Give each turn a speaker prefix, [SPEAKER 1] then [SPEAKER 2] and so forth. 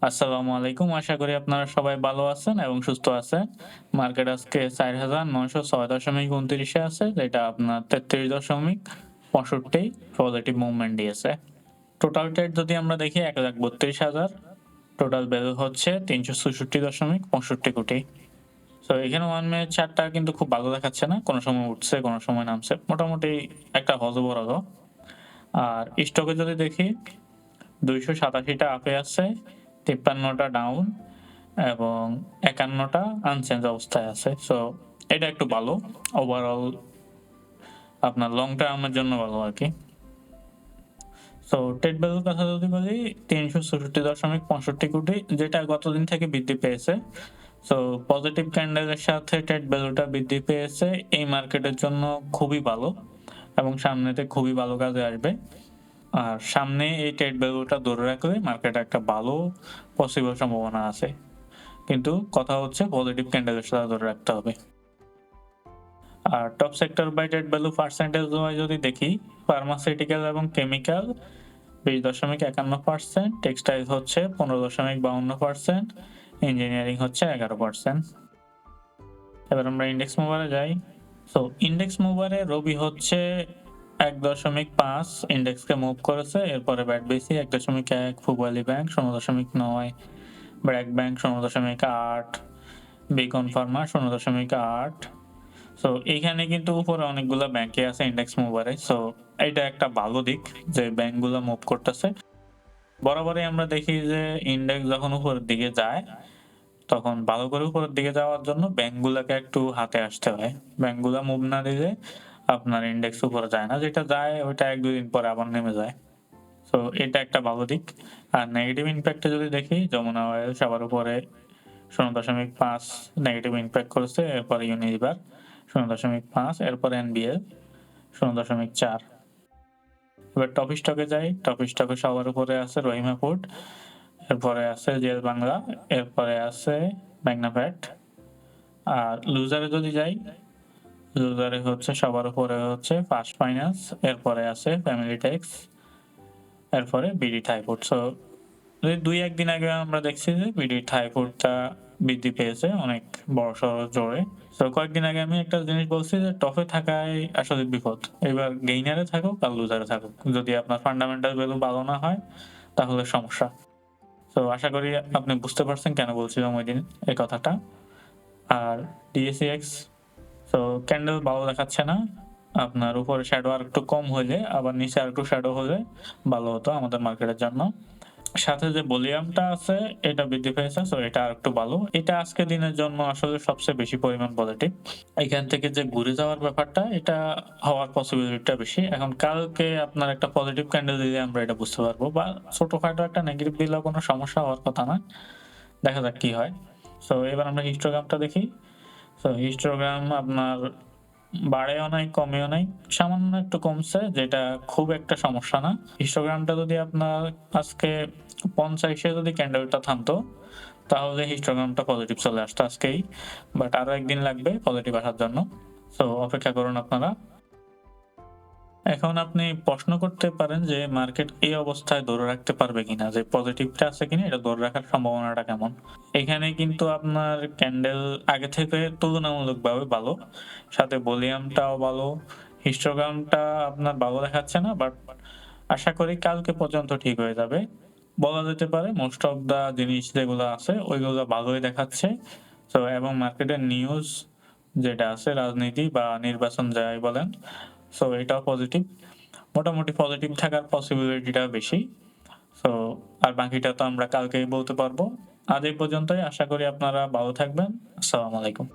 [SPEAKER 1] আসসালামু আলাইকুম। আশা করি আপনারা সবাই ভালো আছেন এবং সুস্থ আছেন। মার্কেট আজকে ৪,৯০৬.২৯ এ আছে, যেটা আপনার ৩৩.৬৫ পজিটিভ মুভমেন্ট দিয়েছে। টোটাল ট্রেড যদি আমরা দেখি ১,৩২,০০০। টোটাল ভ্যালু হচ্ছে ৩৬৬.৬৫ কোটি। সো এখানে 1 মিনিট চার্টটা কিন্তু খুব ভালো দেখাচ্ছে না। কোন সময় উঠছে, কোন সময় নামছে। মোটামুটি একটা হযবরল। আর স্টকে যদি দেখি ২৮৭ টা আপে আছে, ৫৩ টা ডাউন এবং ৫১ টা আনচেঞ্জ অবস্থায় আছে। সো এটা একটু ভালো। ওভারঅল আপনার লং টার্ম এর জন্য ভালো আরকি। সো ট্রেড ভ্যালুর কথা যদি বলি ৩৬৬.৬৫ কোটি, যেটা গতদিন থেকে বৃদ্ধি পেয়েছে। সো পজিটিভ ক্যান্ডেলের সাথে ট্রেড ভ্যালুটা বৃদ্ধি পেয়েছে। এই মার্কেটের জন্য খুবই ভালো এবং সামনেতে খুবই ভালো কাজে আসবে। আর সামনে এই ট্রেড ভ্যালুটা ধরে রাখলে মার্কেটে একটা ভালো পসিবল সম্ভাবনা আছে। কিন্তু কথা হচ্ছে পজিটিভ ক্যান্ডেলের সাথে ধরে রাখতে হবে। আর top sector by trade value percentage wise যদি দেখি, ফার্মাসিউটিক্যাল এবং কেমিক্যাল ২০.৫১%, টেক্সটাইল হচ্ছে ১৫.৫২%, ইঞ্জিনিয়ারিং হচ্ছে ১১%। এবার আমরা ইন্ডেক্স মুভারে যাই। সো ইন্ডেক্স মুভারে রবি হচ্ছে ১.৫ ইন্ডেক্সকে মুভ করেছে। এরপরে ব্যাট বেসি ১.১, Pubali bank ০.৯, BRAC bank ০.৮, Beacon Pharma ০.৮। So এইখানে কিন্তু উপরে অনেকগুলা ব্যাংকে আছে ইন্ডেক্স মুভারে। সো এইটা একটা ভালো দিক যে ব্যাংকগুলা মুভ করতেছে। বরাবরই আমরা দেখি যে ইন্ডেক্স যখন উপরের দিকে যায়, তখন ভালো করে উপরের দিকে যাওয়ার জন্য ব্যাংকগুলাকে একটু হাতে আসতে হয়। ব্যাংকগুলা মুভ না দিলে আপনার ইন্ডেক্স উপরে যায় না। যেটা যায় ওইটা ১-২ দিন পরে আবার নেমে যায়। সো এটা একটা ভালো দিক। আর নেগেটিভ ইমপ্যাক্ট এ যদি দেখি, যমুনা অয়েল সবার উপরে ০.৫ নেগেটিভ ইমপ্যাক্ট করেছে। এরপরে ইউনিলিভার ০.৫, এরপরে এনবিএল ০.৪। এবার টপ স্টকে যাই। টপ স্টকে সবার উপরে আছে রহিমা ফুড, এরপরে আছে জেল বাংলা, এরপরে আছে ম্যাগনাফ্যাট। আর লুজারে যদি যাই, লুজারে হচ্ছে সবার উপরে হচ্ছে ফার্স্ট ফাইন্যান্স, এরপরে আছে ফ্যামিলি টেক্স, এরপরে বিডি থাইফুড। সো ২-১ দিন আগে আমরা দেখছি যে বিডি থাইফুডটা বৃদ্ধি পেয়েছে অনেক বড়সড় জোরে। সো কয়েকদিন আগে আমি একটা জিনিস বলছি যে টপে থাকাই আসলে বিপদ। এবার গেইনারে থাকুক আর লুজারে থাকুক, যদি আপনার ফান্ডামেন্টাল ভ্যালু ভালো না হয় তাহলে সমস্যা। সো আশা করি আপনি বুঝতে পারছেন কেন বলছিলাম ঐদিন এই কথাটা। আর ডিএসইএক্স, সো ক্যান্ডেল ভালো দেখাচ্ছে না। আপনার উপরে শ্যাডো আরেকটু কম হইলে, আবার নিচে আরেকটু শ্যাডো হলে ভালো হতো আমাদের মার্কেটের জন্য। সাথে যে ভলিউমটা আছে এটা বৃদ্ধি পেয়েছে। সো এটা আরেকটু ভালো। এটা আজকের দিনের জন্য আসলে সবচেয়ে বেশি পরিমাণ পজিটিভ। এখান থেকে যে ঘুরে যাওয়ার ব্যাপারটা, এটা হওয়ার পসিবিলিটিটা বেশি। এখন কালকে আপনার একটা পজিটিভ ক্যান্ডেল দিলে আমরা এটা বুঝতে পারবো, বা ছোটখাটো একটা নেগেটিভ দিলেও কোনো সমস্যা হওয়ার কথা না। দেখা যাক কি হয়। সো এবার আমরা হিস্টোগ্রামটা দেখি। সো হিস্টোগ্রাম আপনার বাড়েও নাই, কমেও নাই। সামান্য একটু কমছে, যেটা খুব একটা সমস্যা না। হিস্টোগ্রামটা যদি আপনার আজকে ৫০ এ যদি ক্যান্ডেলটা থামতো, তাহলে হিস্টোগ্রামটা পজিটিভ চলে আসতো আজকেই। বাট আরো ১ দিন লাগবে পজিটিভ আসার জন্য। সো অপেক্ষা করুন আপনারা। এখন আপনি প্রশ্ন করতে পারেন যে মার্কেট এই অবস্থায় ধরে রাখতে পারবে কিনা, যে পজিটিভটা আছে কিনা এটা ধরে রাখার সম্ভাবনাটা কেমন। এখানে কিন্তু আপনার ক্যান্ডেল আগে থেকে তুলনামূলকভাবে ভালো, সাথে ভলিউমটাও ভালো, হিস্টোগ্রামটা আপনার ভালো দেখাচ্ছে না, বাট আশা করি কালকে পর্যন্ত ঠিক হয়ে যাবে। বলা যেতে পারে মোস্ট অফ দা জিনিস যেগুলো আছে ওইগুলো ভালোই দেখাচ্ছে। তো এবং মার্কেটের নিউজ যেটা আছে, রাজনীতি বা নির্বাচন যাই বলেন, সো এটাও পজিটিভ। মোটামুটি পজিটিভ থাকার পসিবিলিটিটা বেশি। সো আর বাকিটা তো আমরা কালকেই বলতে পারবো। আজ এই পর্যন্তই। আশা করি আপনারা ভালো থাকবেন। আসসালামু আলাইকুম।